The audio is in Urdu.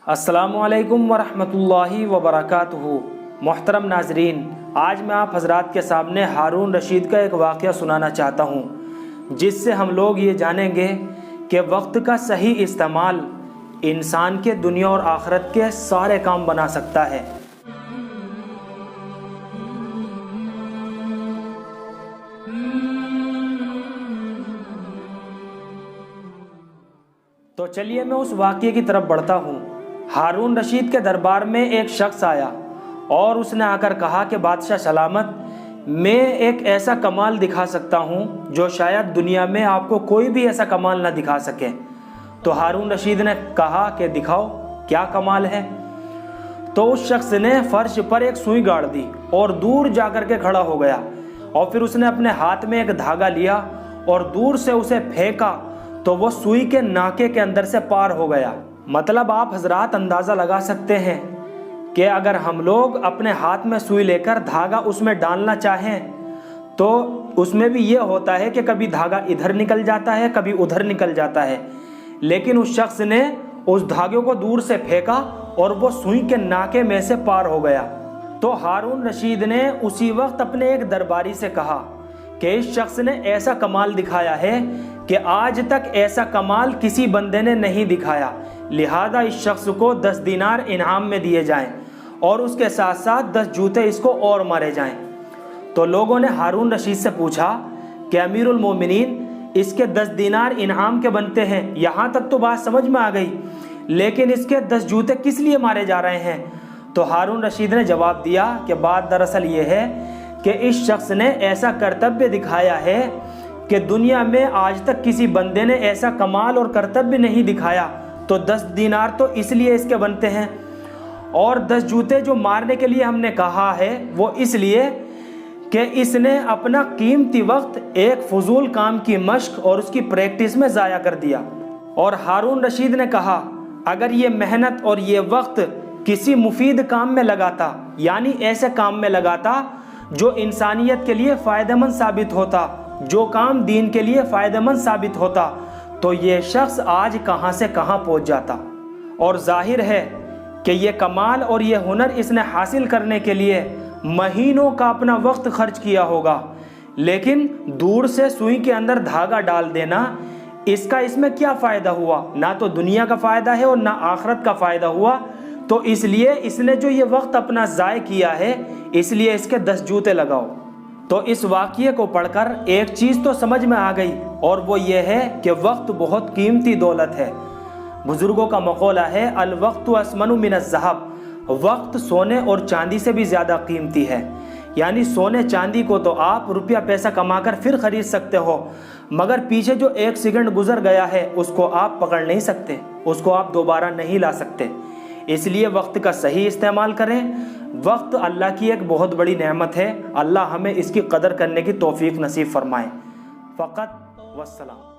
السلام علیکم ورحمۃ اللہ وبرکاتہ۔ محترم ناظرین، آج میں آپ حضرات کے سامنے ہارون رشید کا ایک واقعہ سنانا چاہتا ہوں، جس سے ہم لوگ یہ جانیں گے کہ وقت کا صحیح استعمال انسان کے دنیا اور آخرت کے سارے کام بنا سکتا ہے۔ تو چلیے میں اس واقعے کی طرف بڑھتا ہوں۔ ہارون رشید کے دربار میں ایک شخص آیا اور اس نے آ کر کہا کہ بادشاہ سلامت، میں ایک ایسا کمال دکھا سکتا ہوں جو شاید دنیا میں آپ کو کوئی بھی ایسا کمال نہ دکھا سکے۔ تو ہارون رشید نے کہا کہ دکھاؤ، کیا کمال ہے؟ تو اس شخص نے فرش پر ایک سوئی گاڑ دی اور دور جا کر کے کھڑا ہو گیا، اور پھر اس نے اپنے ہاتھ میں ایک دھاگا لیا اور دور سے اسے پھینکا تو وہ سوئی کے ناکے کے اندر سے پار ہو گیا۔ مطلب آپ حضرات اندازہ لگا سکتے ہیں کہ اگر ہم لوگ اپنے ہاتھ میں سوئی لے کر دھاگا اس میں ڈالنا چاہیں تو اس میں بھی یہ ہوتا ہے کہ کبھی دھاگا ادھر نکل جاتا ہے، کبھی ادھر نکل جاتا ہے، لیکن اس شخص نے اس دھاگے کو دور سے پھینکا اور وہ سوئی کے ناکے میں سے پار ہو گیا۔ تو ہارون رشید نے اسی وقت اپنے ایک درباری سے کہا کہ اس شخص نے ایسا کمال دکھایا ہے کہ آج تک ایسا کمال کسی بندے نے نہیں دکھایا، لہذا اس شخص کو 10 دینار انعام میں دیے جائیں اور اس کے ساتھ ساتھ 10 جوتے اس کو اور مارے جائیں۔ تو لوگوں نے ہارون رشید سے پوچھا کہ امیر المومنین، اس کے 10 دینار انعام کے بنتے ہیں، یہاں تک تو بات سمجھ میں آ گئی، لیکن اس کے 10 جوتے کس لیے مارے جا رہے ہیں؟ تو ہارون رشید نے جواب دیا کہ بات دراصل یہ ہے کہ اس شخص نے ایسا کرتبیہ دکھایا ہے کہ دنیا میں آج تک کسی بندے نے ایسا کمال اور کرتبیہ نہیں دکھایا، تو 10 دینار تو اس لیے اس کے بنتے ہیں، اور 10 جوتے جو مارنے کے لیے ہم نے کہا ہے وہ اس لیے کہ اس نے اپنا قیمتی وقت ایک فضول کام کی مشق اور اس کی پریکٹس میں ضائع کر دیا۔ اور ہارون رشید نے کہا اگر یہ محنت اور یہ وقت کسی مفید کام میں لگاتا، یعنی ایسے کام میں لگاتا جو انسانیت کے لیے فائدہ مند ثابت ہوتا، جو کام دین کے لیے فائدہ مند ثابت ہوتا، تو یہ شخص آج کہاں سے کہاں پہنچ جاتا۔ اور ظاہر ہے کہ یہ کمال اور یہ ہنر اس نے حاصل کرنے کے لیے مہینوں کا اپنا وقت خرچ کیا ہوگا، لیکن دور سے سوئی کے اندر دھاگا ڈال دینا، اس میں کیا فائدہ ہوا؟ نہ تو دنیا کا فائدہ ہے اور نہ آخرت کا فائدہ ہوا۔ تو اس لیے اس نے جو یہ وقت اپنا ضائع کیا ہے، اس لیے اس کے 10 جوتے لگاؤ۔ تو اس واقعے کو پڑھ کر ایک چیز تو سمجھ میں آ گئی، اور وہ یہ ہے کہ وقت بہت قیمتی دولت ہے۔ بزرگوں کا مقولہ ہے الوقت اسمن من الذهب، وقت سونے اور چاندی سے بھی زیادہ قیمتی ہے۔ یعنی سونے چاندی کو تو آپ روپیہ پیسہ کما کر پھر خرید سکتے ہو، مگر پیچھے جو 1 سیکنڈ گزر گیا ہے اس کو آپ پکڑ نہیں سکتے، اس کو آپ دوبارہ نہیں لا سکتے۔ اس لیے وقت کا صحیح استعمال کریں۔ وقت اللہ کی ایک بہت بڑی نعمت ہے، اللہ ہمیں اس کی قدر کرنے کی توفیق نصیب فرمائے۔ فقط والسلام۔